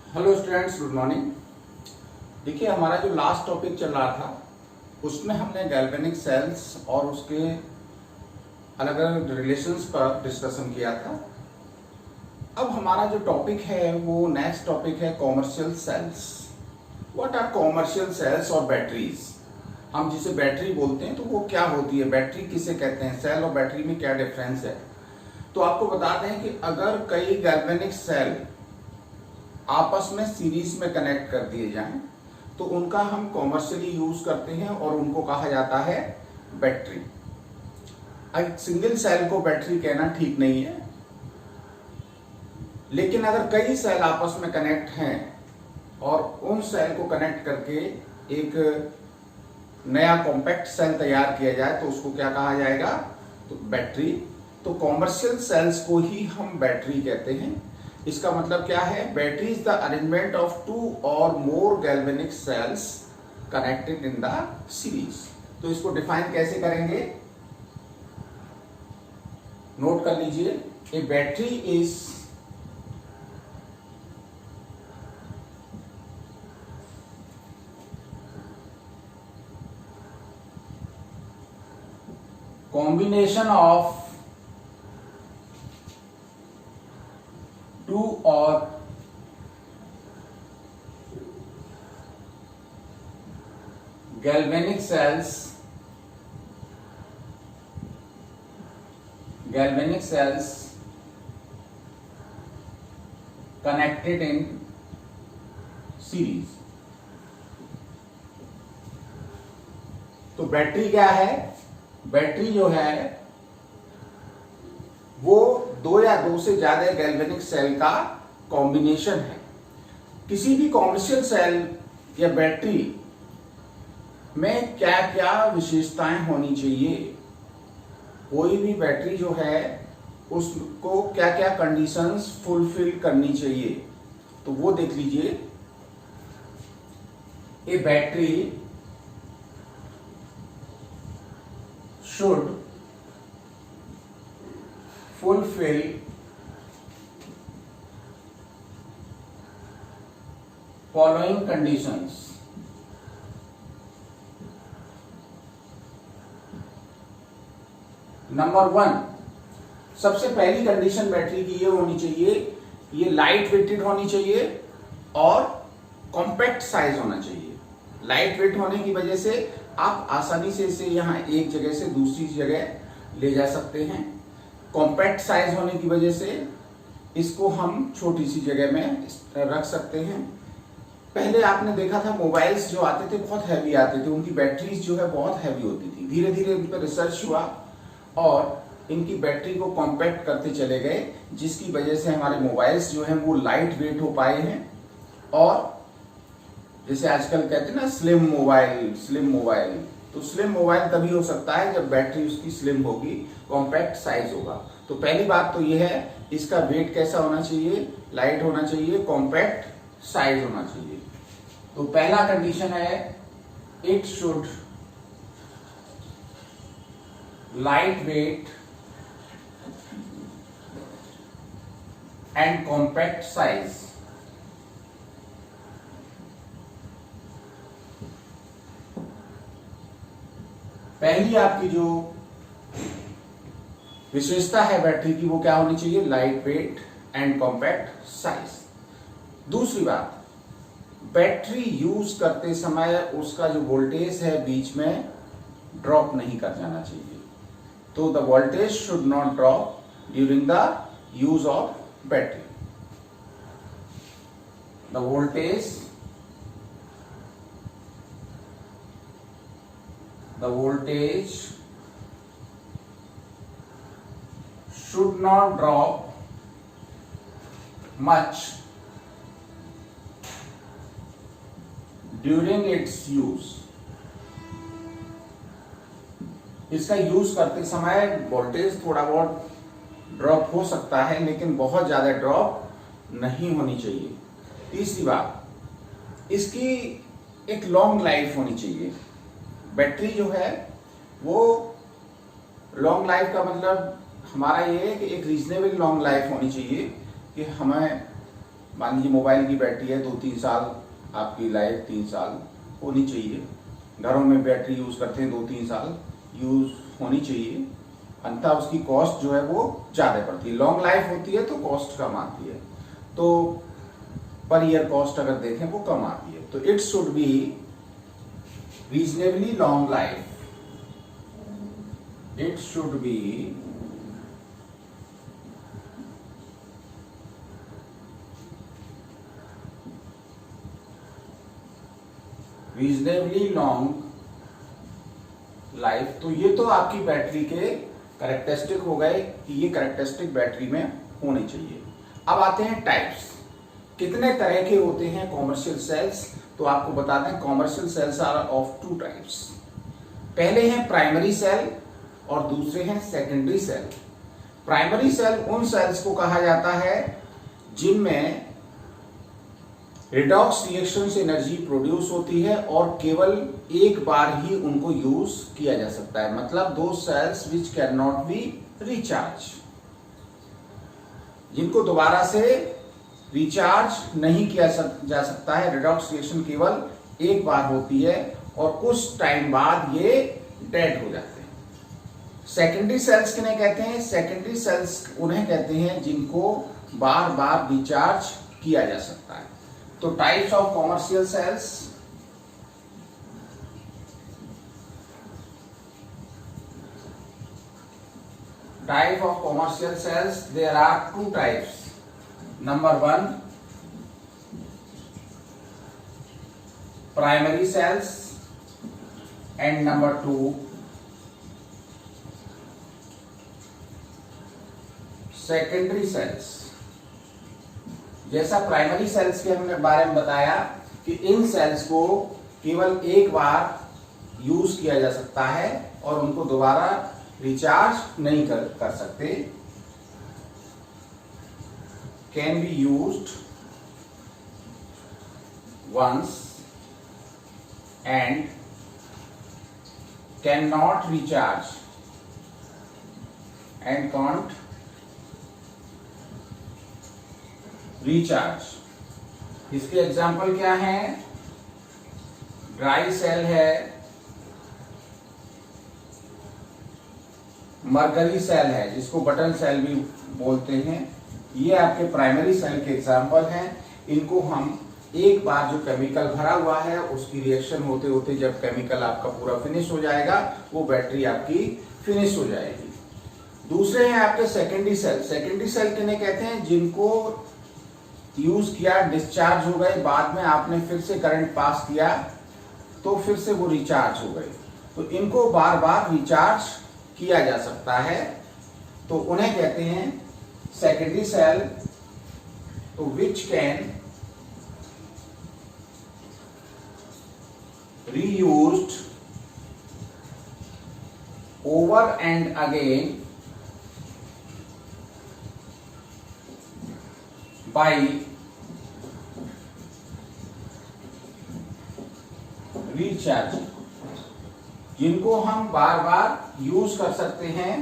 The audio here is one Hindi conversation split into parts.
Hello students, good morning. देखिए, हमारा जो लास्ट टॉपिक चल रहा था उसमें हमने गैल्वेनिक सेल्स और उसके अलग अलग रिलेशंस पर डिस्कशन किया था। अब हमारा जो टॉपिक है वो नेक्स्ट टॉपिक है commercial cells. What are commercial cells और बैटरीज? हम जिसे बैटरी बोलते हैं तो वो क्या होती है, बैटरी किसे कहते हैं, सेल और बैटरी में क्या डिफरेंस है। तो आपको बता दें कि अगर कई गैल्वेनिक सेल आपस में सीरीज में कनेक्ट कर दिए जाएं तो उनका हम कॉमर्शियली यूज करते हैं और उनको कहा जाता है बैटरी। सिंगल सेल को बैटरी कहना ठीक नहीं है, लेकिन अगर कई सेल आपस में कनेक्ट हैं और उन सेल को कनेक्ट करके एक नया कॉम्पैक्ट सेल तैयार किया जाए तो उसको क्या कहा जाएगा, तो बैटरी। तो कॉमर्शियल सेल्स को ही हम बैटरी कहते हैं। इसका मतलब क्या है, battery is the arrangement of two or more galvanic cells connected in the series. तो इसको डिफाइन कैसे करेंगे, नोट कर लीजिए। A battery is combination of two or galvanic cells connected in series। तो बैटरी क्या है, बैटरी जो है वो दो या दो से ज्यादा गैल्वेनिक सेल का कॉम्बिनेशन है। किसी भी कॉमर्शियल सेल या बैटरी में क्या क्या विशेषताएं होनी चाहिए, कोई भी बैटरी जो है उसको क्या क्या कंडीशंस फुलफिल करनी चाहिए, तो वो देख लीजिए। A battery should fulfill following conditions। Number 1, सबसे पहली कंडीशन बैटरी की ये होनी चाहिए, ये लाइट वेटेड होनी चाहिए और कॉम्पैक्ट साइज होना चाहिए। लाइट वेट होने की वजह से आप आसानी से इसे यहाँ एक जगह से दूसरी जगह ले जा सकते हैं। कॉम्पैक्ट साइज होने की वजह से इसको हम छोटी सी जगह में रख सकते हैं। पहले आपने देखा था मोबाइल्स जो आते थे बहुत हैवी आते थे, उनकी बैटरीज जो है बहुत हैवी होती थी। धीरे धीरे उन पर रिसर्च हुआ और इनकी बैटरी को कॉम्पैक्ट करते चले गए, जिसकी वजह से हमारे मोबाइल्स जो हैं वो लाइट वेट हो पाए हैं। और जैसे आजकल कहते हैं ना स्लिम मोबाइल, तो स्लिम मोबाइल तभी हो सकता है जब बैटरी उसकी स्लिम होगी, कॉम्पैक्ट साइज होगा। तो पहली बात तो ये है, इसका वेट कैसा होना चाहिए, लाइट होना चाहिए, कॉम्पैक्ट साइज होना चाहिए। तो पहला कंडीशन है, it should light weight and compact size. पहली आपकी जो विशेषता है बैटरी की वो क्या होनी चाहिए, light weight and compact size. दूसरी बात, बैटरी यूज करते समय उसका जो वोल्टेज है बीच में ड्रॉप नहीं कर जाना चाहिए। तो the voltage should not drop during the use of battery. The voltage should not drop much during its use। इसका यूज करते समय वोल्टेज थोड़ा बहुत ड्रॉप हो सकता है, लेकिन बहुत ज्यादा ड्रॉप नहीं होनी चाहिए। तीसरी बात, इसकी एक लॉन्ग लाइफ होनी चाहिए। बैटरी जो है वो लॉन्ग लाइफ का मतलब हमारा ये है कि एक रीजनेबल लॉन्ग लाइफ होनी चाहिए कि हमें मान लीजिए मोबाइल की बैटरी है 2-3 साल, आपकी लाइफ 3 साल होनी चाहिए। घरों में बैटरी यूज़ करते हैं 2-3 साल यूज़ होनी चाहिए, अन्यथा उसकी कॉस्ट जो है वो ज़्यादा पड़ती है। लॉन्ग लाइफ होती है तो कॉस्ट कम आती है, तो पर ईयर कॉस्ट अगर देखें वो कम आती है। तो it should be reasonably long life, it should be reasonably long life. तो ये तो आपकी बैटरी के कैरेक्टरिस्टिक हो गए कि ये कैरेक्टरिस्टिक बैटरी में होने चाहिए। अब आते हैं टाइप्स, कितने तरह के होते हैं कॉमर्शियल सेल्स। तो आपको बता दें commercial cells are of 2 types. पहले हैं प्राइमरी सेल और दूसरे हैं सेकेंडरी सेल। प्राइमरी सेल उन सेल्स को कहा जाता है जिनमें रिडॉक्स रिएक्शन से एनर्जी प्रोड्यूस होती है और केवल एक बार ही उनको यूज किया जा सकता है, मतलब दो cells which can not be recharge, जिनको दोबारा से रिचार्ज नहीं किया जा सकता है। रिडॉक्स रिएक्शन केवल एक बार होती है और कुछ टाइम बाद ये डेड हो जाते हैं। सेकेंडरी सेल्स किन्हें कहते हैं? सेकेंडरी सेल्स उन्हें कहते हैं जिनको बार बार रिचार्ज किया जा सकता है। तो types of commercial cells, type of commercial cells, there are 2 types. Number 1 primary cells and number 2 secondary cells. जैसा प्राइमरी सेल्स के हमने बारे में बताया कि इन सेल्स को केवल एक बार यूज किया जा सकता है और उनको दोबारा रिचार्ज नहीं कर सकते, can be used once and can not recharge and can't recharge. इसके एग्जाम्पल क्या हैं? ड्राई सेल है, मरकरी सेल है जिसको बटन सेल भी बोलते हैं, ये आपके प्राइमरी सेल के एग्जाम्पल हैं। इनको हम एक बार जो केमिकल भरा हुआ है उसकी रिएक्शन होते होते जब केमिकल आपका पूरा फिनिश हो जाएगा वो बैटरी आपकी फिनिश हो जाएगी। दूसरे हैं आपके सेकेंडरी सेल। सेकेंडरी सेल किन्हें कहते हैं? जिनको यूज किया, डिस्चार्ज हो गए, बाद में आपने फिर से करंट पास किया तो फिर से वो रिचार्ज हो गए, तो इनको बार बार रिचार्ज किया जा सकता है, तो उन्हें कहते हैं सेकेंडरी सेल। तो which can reused over and again by recharge, जिनको हम बार बार यूज कर सकते हैं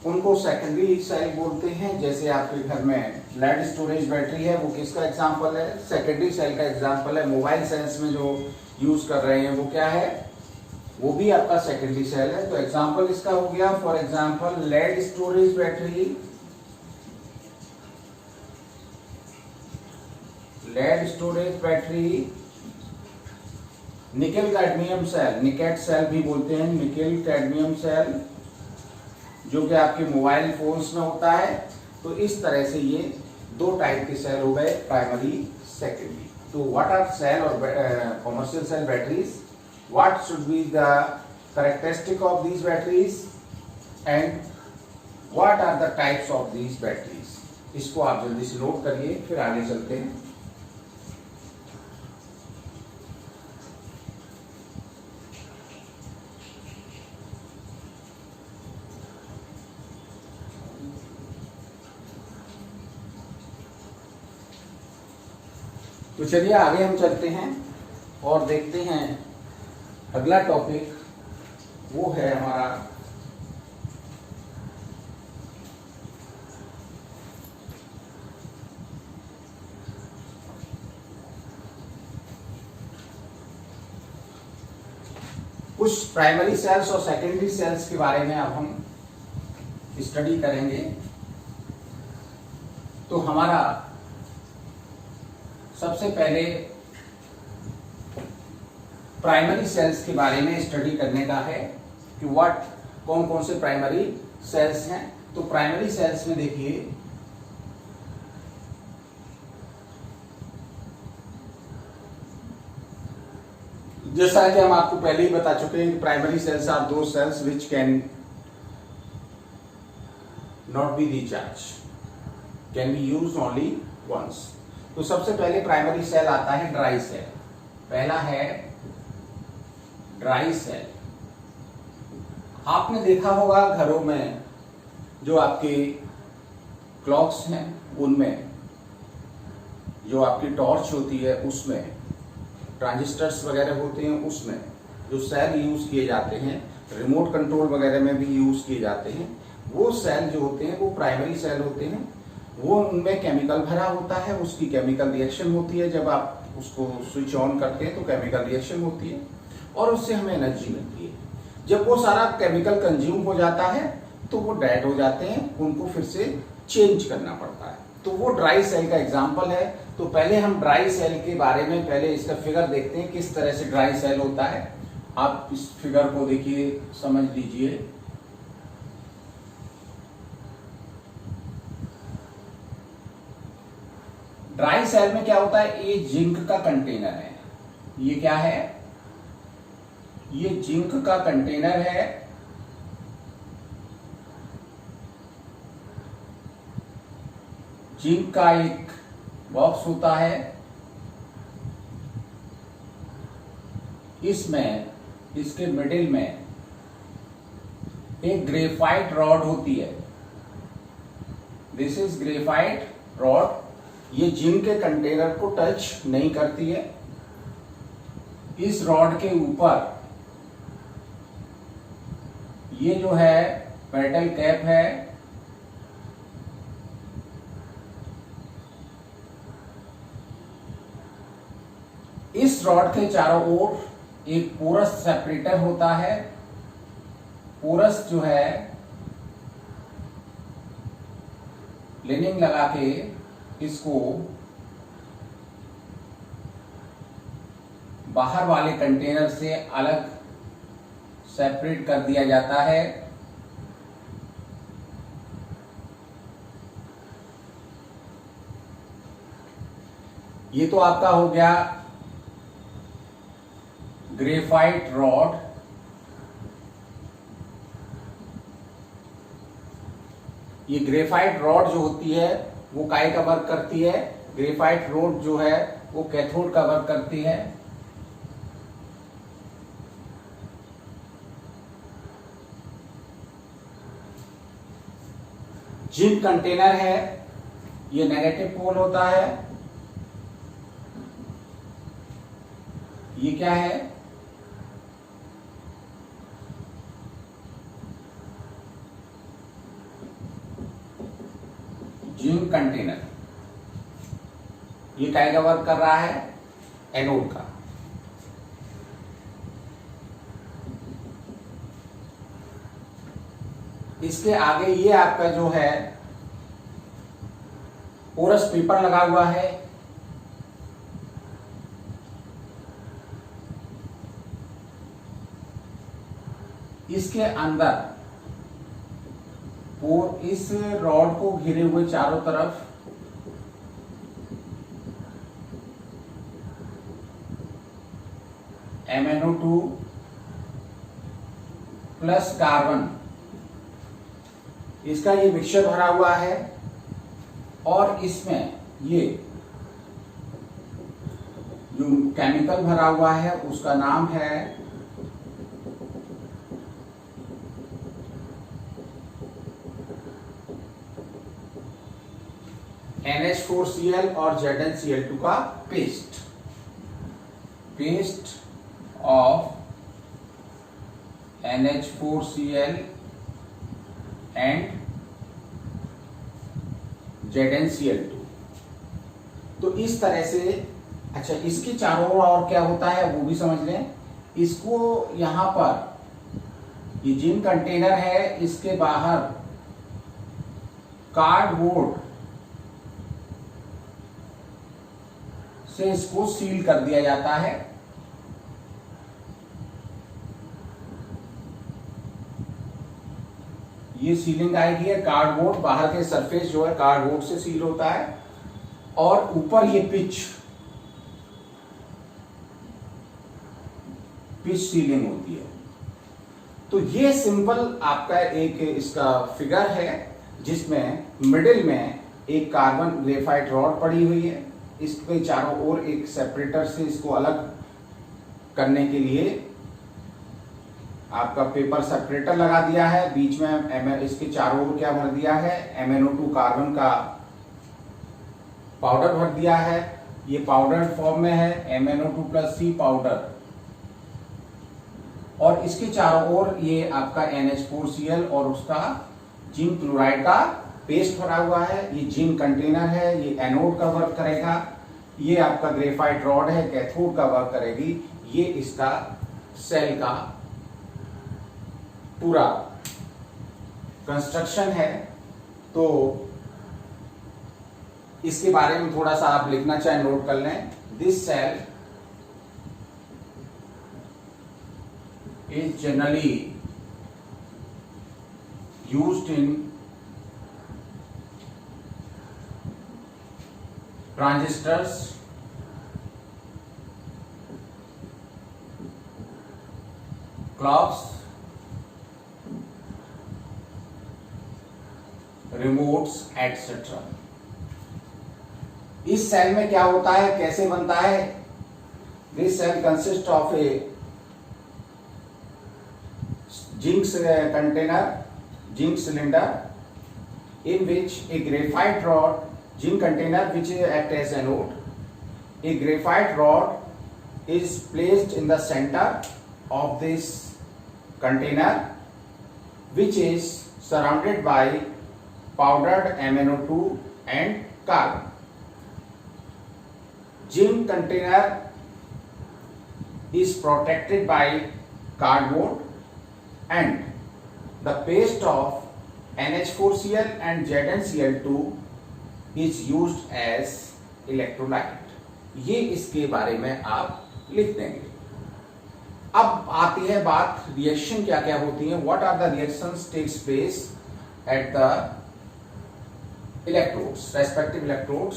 उनको सेकेंडरी सेल बोलते हैं। जैसे आपके घर में लेड स्टोरेज बैटरी है, वो किसका एग्जांपल है? सेकेंडरी सेल का एग्जांपल है। मोबाइल सेल्स में जो यूज कर रहे हैं वो क्या है? वो भी आपका सेकेंडरी सेल है। तो एग्जांपल इसका हो गया, for example lead storage battery, lead storage battery, nickel cadmium cell, nicad cell भी बोलते हैं, निकेल कैडमियम सेल, जो कि आपके मोबाइल फोन्स में होता है। तो इस तरह से ये 2 टाइप के सेल हो गए, प्राइमरी, सेकेंडरी। तो व्हाट आर सेल और commercial cell batteries, what should be the characteristic of these batteries and what are the types of these batteries. इसको आप जल्दी से नोट करिए, फिर आगे चलते हैं। तो चलिए आगे हम चलते हैं और देखते हैं अगला टॉपिक, वो है हमारा कुछ प्राइमरी सेल्स और सेकेंडरी सेल्स के बारे में अब हम स्टडी करेंगे। तो हमारा सबसे पहले प्राइमरी सेल्स के बारे में स्टडी करने का है कि कौन कौन से प्राइमरी सेल्स हैं। तो प्राइमरी सेल्स में देखिए, जैसा कि हम आपको पहले ही बता चुके हैं कि primary cells are those cells which can not be recharge, can be use only once. तो सबसे पहले प्राइमरी सेल आता है ड्राई सेल। पहला है ड्राई सेल। आपने देखा होगा घरों में जो आपके क्लॉक्स हैं उनमें, जो आपकी टॉर्च होती है उसमें, ट्रांजिस्टर्स वगैरह होते हैं उसमें जो सेल यूज किए जाते हैं, रिमोट कंट्रोल वगैरह में भी यूज किए जाते हैं, वो सेल जो होते हैं वो प्राइमरी सेल होते हैं। वो उनमें केमिकल भरा होता है, उसकी केमिकल रिएक्शन होती है। जब आप उसको स्विच ऑन करते हैं तो केमिकल रिएक्शन होती है और उससे हमें एनर्जी मिलती है। जब वो सारा केमिकल कंज्यूम हो जाता है तो वो डेड हो जाते हैं, उनको फिर से चेंज करना पड़ता है। तो वो ड्राई सेल का एग्जाम्पल है। तो पहले हम ड्राई सेल के बारे में पहले इसका फिगर देखते हैं, किस तरह से ड्राई सेल होता है। आप इस फिगर को देखिए, समझ लीजिए। ड्राई सेल में क्या होता है, ये जिंक का कंटेनर है। ये क्या है, ये जिंक का कंटेनर है। जिंक का एक बॉक्स होता है, इसमें इसके मिडिल में एक ग्रेफाइट रॉड होती है। This is graphite rod. ये जिंक के कंटेनर को टच नहीं करती है। इस रॉड के ऊपर ये जो है मेटल कैप है, इस रॉड के चारों ओर एक पोरस सेपरेटर होता है। पोरस जो है लिनिंग लगा के इसको बाहर वाले कंटेनर से अलग सेपरेट कर दिया जाता है। ये तो आपका हो गया ग्रेफाइट रॉड। ये ग्रेफाइट रॉड जो होती है वो काय का वर्क करती है, ग्रेफाइट रॉड जो है वो कैथोड का वर्क करती है। जिंक कंटेनर है, ये नेगेटिव पोल होता है। ये क्या है, जिंक कंटेनर। ये काय का वर्क कर रहा है, एनोड का। इसके आगे ये आपका जो है पोरस पेपर लगा हुआ है। इसके अंदर और इस रॉड को घिरे हुए चारों तरफ MnO2 प्लस कार्बन, इसका ये मिक्सचर भरा हुआ है। और इसमें ये जो केमिकल भरा हुआ है उसका नाम है NH4Cl और ZnCl2 का paste of NH4Cl and ZnCl2। तो इस तरह से, अच्छा इसके चारों ओर और क्या होता है वो भी समझ लें। इसको यहां पर ये जिंक कंटेनर है, इसके बाहर कार्डबोर्ड से इसको सील कर दिया जाता है। ये सीलिंग आएगी है कार्डबोर्ड, बाहर के सरफेस जो है कार्डबोर्ड से सील होता है, और ऊपर ये पिच सीलिंग होती है। तो ये सिंपल आपका एक इसका फिगर है, जिसमें मिडिल में एक कार्बन ग्रेफाइट रॉड पड़ी हुई है, इसके चारों ओर एक सेपरेटर से इसको अलग करने के लिए आपका पेपर सेपरेटर लगा दिया है। बीच में इसके चारों ओर क्या भर दिया है, MnO2 कार्बन का पाउडर भर दिया है। ये पाउडर फॉर्म में है, MnO2+C पाउडर, और इसके चारों ओर ये आपका NH4Cl और उसका जिंक क्लोराइड का पेस्ट भरा हुआ है। ये जिंक कंटेनर है, ये एनोड का वर्क करेगा। ये आपका ग्रेफाइट रॉड है, कैथोड का वर्क करेगी। ये इसका सेल का पूरा कंस्ट्रक्शन है। तो इसके बारे में थोड़ा सा आप लिखना चाहें नोट कर लें। This cell is generally used in transistors, clocks, remotes etc. इस सेल में क्या होता है, कैसे बनता है? This cell consist of a zinc container, zinc cylinder, in which a graphite rod, zinc container which act as anode. A graphite rod is placed in the center of this container, which is surrounded by powdered MnO2 and carbon. Zinc container is protected by cardboard, and the paste of NH4Cl and ZnCl2 is used as electrolyte. ये इसके बारे में आप लिख देंगे। अब आती है बात रिएक्शन क्या क्या होती है, what are the reactions takes place at the electrodes, respective electrodes.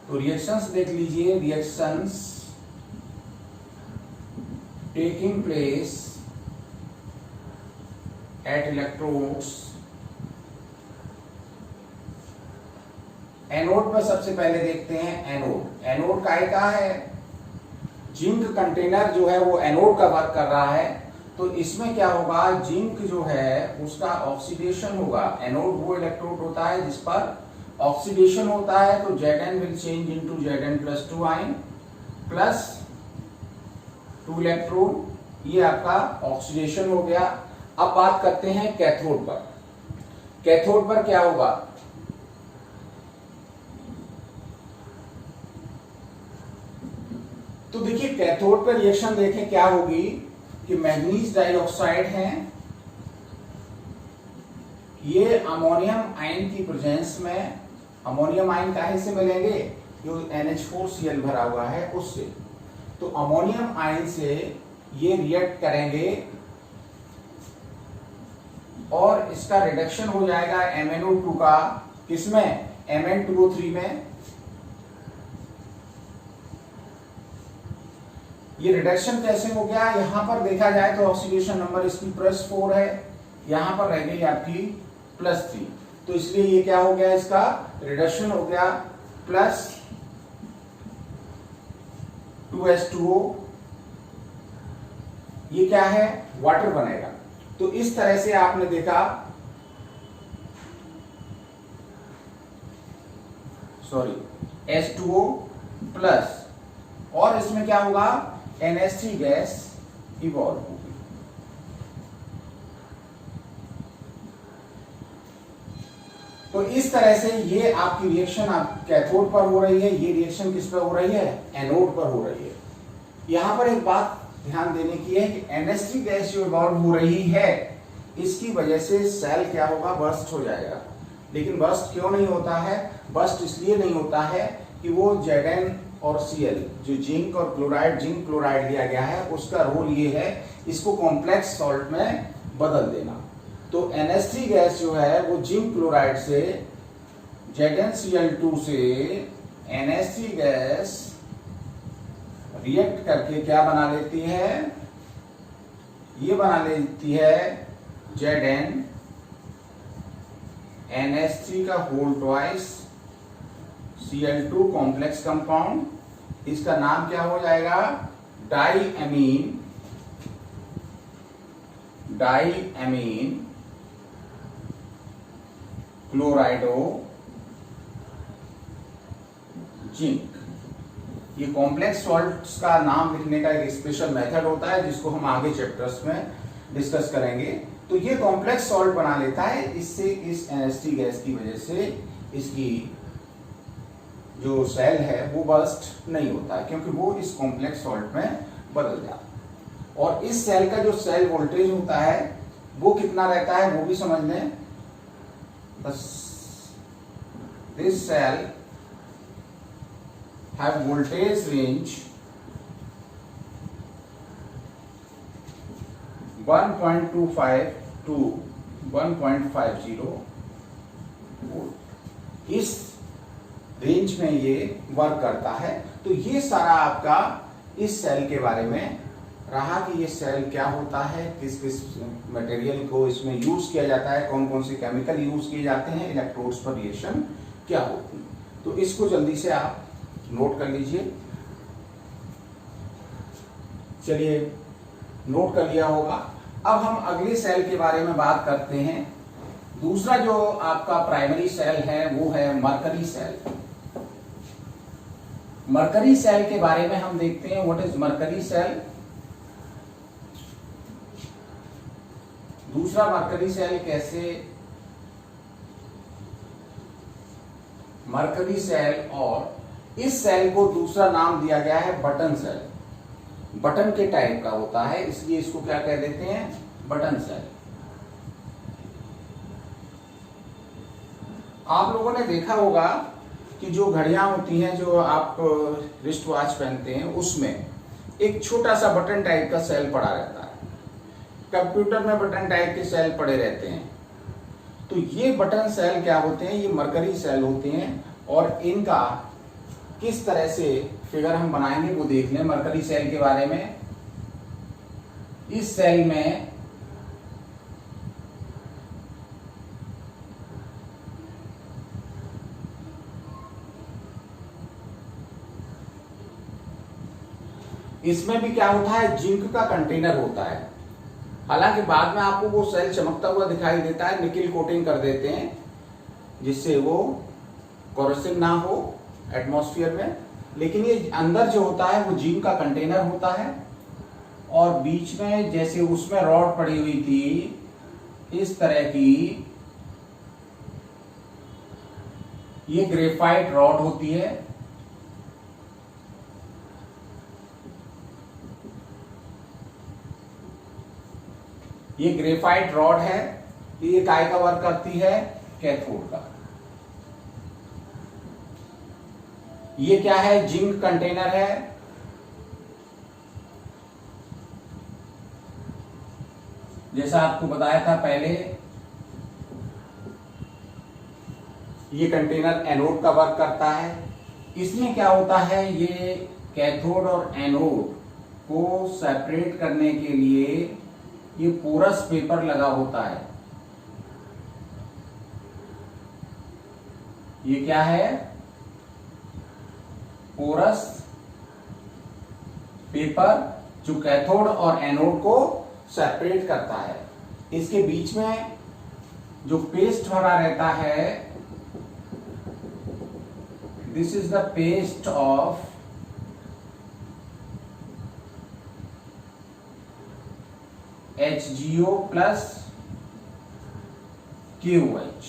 तो रिएक्शंस देख लीजिए, reactions taking place at electrodes। Anode पर सबसे पहले देखते हैं एनोड। एनोड का है जिंक कंटेनर जो है वो एनोड का वर्क कर रहा है। तो इसमें क्या होगा, जिंक जो है उसका ऑक्सीडेशन होगा। एनोड वो इलेक्ट्रोड होता है जिस पर ऑक्सीडेशन होता है, तो Zn will change into Zn+2 ion plus 2 electrode. ये आपका ऑक्सीडेशन हो गया। अब बात करते हैं कैथोड पर। कैथोड पर क्या होगा, तो देखिए कैथोड पर रिएक्शन देखें क्या होगी कि मैग्नीज डाइऑक्साइड है, ये अमोनियम आयन की प्रेजेंस में, अमोनियम आयन काहे से मिलेंगे, जो NH4Cl भरा हुआ है उससे। तो अमोनियम आयन से ये रिएक्ट करेंगे और इसका रिडक्शन हो जाएगा MnO2 का, किसमें, Mn2O3 में। ये रिडक्शन कैसे हो गया, यहां पर देखा जाए तो ऑक्सीडेशन नंबर इसकी +4 है, यहां पर रह गई आपकी +3। तो इसलिए ये क्या हो गया, इसका रिडक्शन हो गया +2H2O। ये क्या है, वाटर बनेगा। तो इस तरह से आपने देखा, सॉरी H2O प्लस, और इसमें क्या होगा, NH3 गैस इवॉल्व होगी। तो इस तरह से ये आपकी रिएक्शन आप कैथोड पर हो रही है, ये रिएक्शन किस पर हो रही है, एनोड पर हो रही है। यहां पर एक बात ध्यान देने की है कि NH3 गैस जो इवॉल्व हो रही है इसकी वजह से सेल क्या होगा, बर्स्ट हो जाएगा। लेकिन बर्स्ट क्यों नहीं होता है? बर्स्ट इसलिए नहीं होता है कि वो Zn और Cl जो जिंक और क्लोराइड, जिंक क्लोराइड लिया गया है, उसका रोल ये है इसको कॉम्प्लेक्स सॉल्ट में बदल देना। तो NH3 गैस जो है वो जिंक क्लोराइड से ZnCl2 से NH3 गैस रिएक्ट करके क्या बना लेती है, ये बना लेती है Zn NH3 का whole twice Cl2 complex compound. इसका नाम क्या हो जाएगा, डाईएमीन क्लोराइडो जिंक। ये कॉम्प्लेक्स सॉल्ट्स का नाम लिखने का एक स्पेशल मेथड होता है जिसको हम आगे चैप्टर्स में डिस्कस करेंगे। तो ये कॉम्प्लेक्स सॉल्ट बना लेता है, इससे इस NH3 गैस की वजह से इसकी जो सेल है वो बर्स्ट नहीं होता है क्योंकि वो इस कॉम्प्लेक्स सॉल्ट में बदल जाता है। और इस सेल का जो सेल वोल्टेज होता है वो कितना रहता है वो भी समझ लें। This cell have voltage range 1.25 to 1.50 volt. इस रेंज में ये वर्क करता है। तो ये सारा आपका इस सेल के बारे में रहा कि ये सेल क्या होता है, किस किस मटेरियल को इसमें यूज किया जाता है, कौन कौन से केमिकल यूज किए जाते हैं, इलेक्ट्रोड्स पर रिएक्शन क्या होती है। तो इसको जल्दी से आप नोट कर लीजिए। चलिए, नोट कर लिया होगा। अब हम अगले सेल के बारे में बात करते हैं। दूसरा जो आपका प्राइमरी सेल है वो है मरकरी सेल। मरकरी सेल के बारे में हम देखते हैं, व्हाट इज मरकरी सेल। दूसरा मरकरी सेल कैसे, मरकरी सेल, और इस सेल को दूसरा नाम दिया गया है बटन सेल। बटन के टाइप का होता है इसलिए इसको क्या कह देते हैं, बटन सेल। आप लोगों ने देखा होगा कि जो घड़ियां होती हैं जो आप रिस्ट वॉच पहनते हैं उसमें एक छोटा सा बटन टाइप का सेल पड़ा रहता है। कंप्यूटर में बटन टाइप के सेल पड़े रहते हैं। तो ये बटन सेल क्या होते हैं, ये मरकरी सेल होते हैं। और इनका किस तरह से फिगर हम बनाएंगे वो देख लें मरकरी सेल के बारे में। इस सेल में इसमें भी क्या होता है, जिंक का कंटेनर होता है। हालांकि बाद में आपको वो सेल चमकता हुआ दिखाई देता है, निकिल कोटिंग कर देते हैं जिससे वो कोरोसिव ना हो एटमॉस्फेयर में। लेकिन ये अंदर जो होता है वो जिंक का कंटेनर होता है। और बीच में जैसे उसमें रॉड पड़ी हुई थी इस तरह की, ये ग्रेफाइट रॉड होती है। ये ग्रेफाइट रॉड है, ये काय का वर्क करती है, कैथोड का। ये क्या है, जिंक कंटेनर है। जैसा आपको बताया था पहले, ये कंटेनर एनोड का वर्क करता है। इसमें क्या होता है, ये कैथोड और एनोड को सेपरेट करने के लिए ये पोरस पेपर लगा होता है। ये क्या है, पोरस पेपर जो कैथोड और एनोड को सेपरेट करता है। इसके बीच में जो पेस्ट भरा रहता है, this is the paste of HgO plus KOH।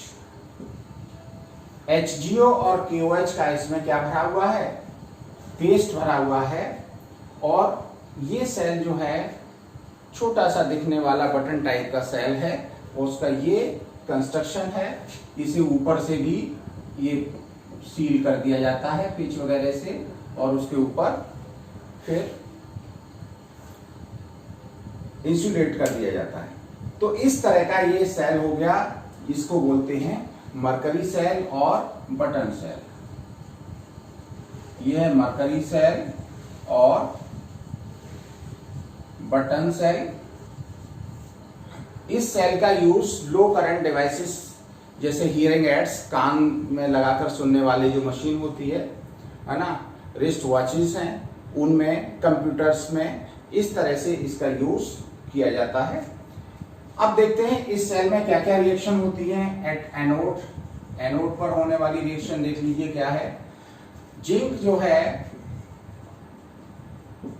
HgO और KOH का इसमें क्या भरा हुआ है, पेस्ट भरा हुआ है। और ये सेल जो है छोटा सा दिखने वाला बटन टाइप का सेल है, और उसका ये कंस्ट्रक्शन है। इसे ऊपर से भी ये सील कर दिया जाता है पिच वगैरह से, और उसके ऊपर फिर इंसुलेट कर दिया जाता है। तो इस तरह का ये सेल हो गया, इसको बोलते हैं मरकरी सेल और बटन सेल। ये है मरकरी सेल और बटन सेल। इस सेल का यूज लो करंट डिवाइसेस जैसे हियरिंग एड्स, कान में लगाकर सुनने वाली जो मशीन होती है ना, रिस्ट वॉचेस हैं, उनमें, कंप्यूटर्स में, इस तरह से इसका यूज किया जाता है। अब देखते हैं इस सेल में क्या क्या रिएक्शन होती है। एट एनोड, एनोड पर होने वाली रिएक्शन देख लीजिए क्या है। जिंक जो है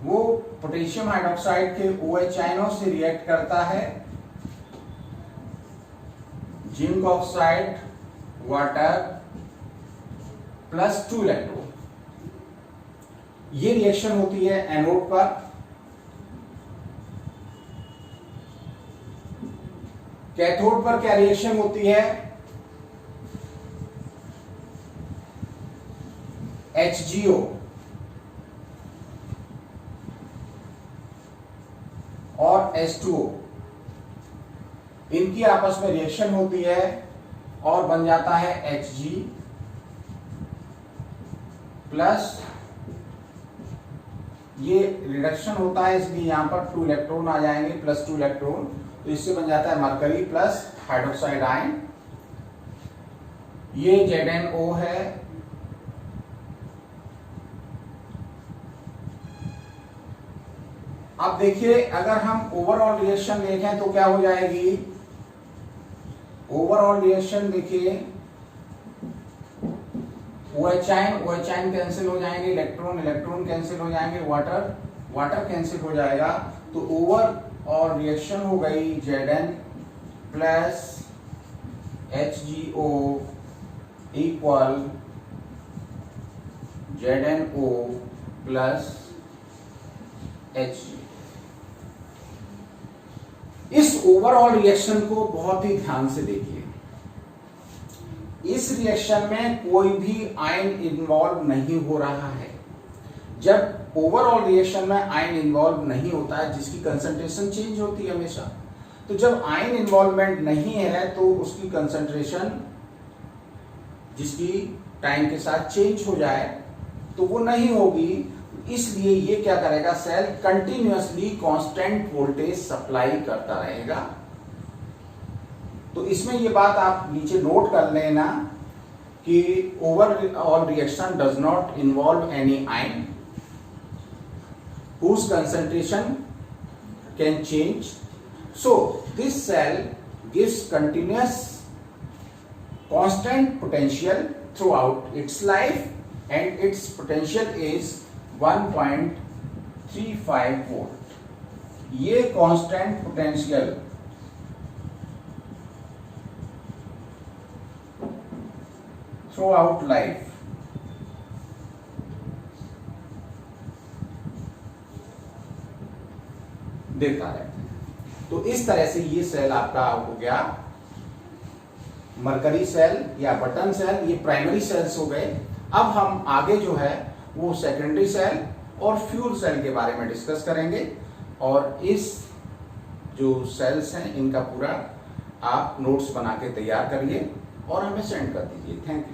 वो पोटेशियम हाइड्रोक्साइड के OH आयनों से रिएक्ट करता है। जिंक ऑक्साइड वाटर +2 इलेक्ट्रॉन, ये रिएक्शन होती है एनोड पर। कैथोड पर क्या रिएक्शन होती है? HGO और H2O, इनकी आपस में रिएक्शन होती है और बन जाता है Hg प्लस, ये रिडक्शन होता है इसलिए यहां पर 2 इलेक्ट्रॉन आ जाएंगे, +2 इलेक्ट्रॉन, तो इससे बन जाता है मरकरी प्लस हाइड्रोक्साइड आयन। ये ZnO है। अब देखिए अगर हम ओवरऑल रिएक्शन देखें तो क्या हो जाएगी। ओवरऑल रिएक्शन देखिए, OH आयन कैंसिल हो जाएंगे, इलेक्ट्रॉन कैंसिल हो जाएंगे, वाटर कैंसिल हो जाएगा, तो ओवरऑल रिएक्शन हो गई Zn plus HgO equal ZnO plus Hg। इस ओवरऑल रिएक्शन को बहुत ही ध्यान से देखिए। इस रिएक्शन में कोई भी आयन इन्वॉल्व नहीं हो रहा है। जब ओवरऑल रिएक्शन में आयन इन्वॉल्व नहीं होता है, जिसकी कंसंट्रेशन चेंज होती है हमेशा, तो जब आयन इन्वॉल्वमेंट नहीं है तो उसकी कंसंट्रेशन जिसकी टाइम के साथ चेंज हो जाए तो वो नहीं होगी। इसलिए ये क्या करेगा, cell continuously constant voltage supply करता रहेगा। तो इसमें ये बात आप नीचे नोट कर लेना कि overall reaction does not involve any ion whose concentration can change. So this cell gives continuous constant potential throughout its life and its potential is 1.35 volt. ये constant potential throughout life देता है। तो इस तरह से ये सेल आपका हो गया मरकरी सेल या बटन सेल, ये प्राइमरी सेल्स हो गए। अब हम आगे जो है वो सेकेंडरी सेल और फ्यूल सेल के बारे में डिस्कस करेंगे, और इस जो सेल्स हैं इनका पूरा आप नोट्स बना के तैयार करिए और हमें सेंड कर दीजिए। Thank you.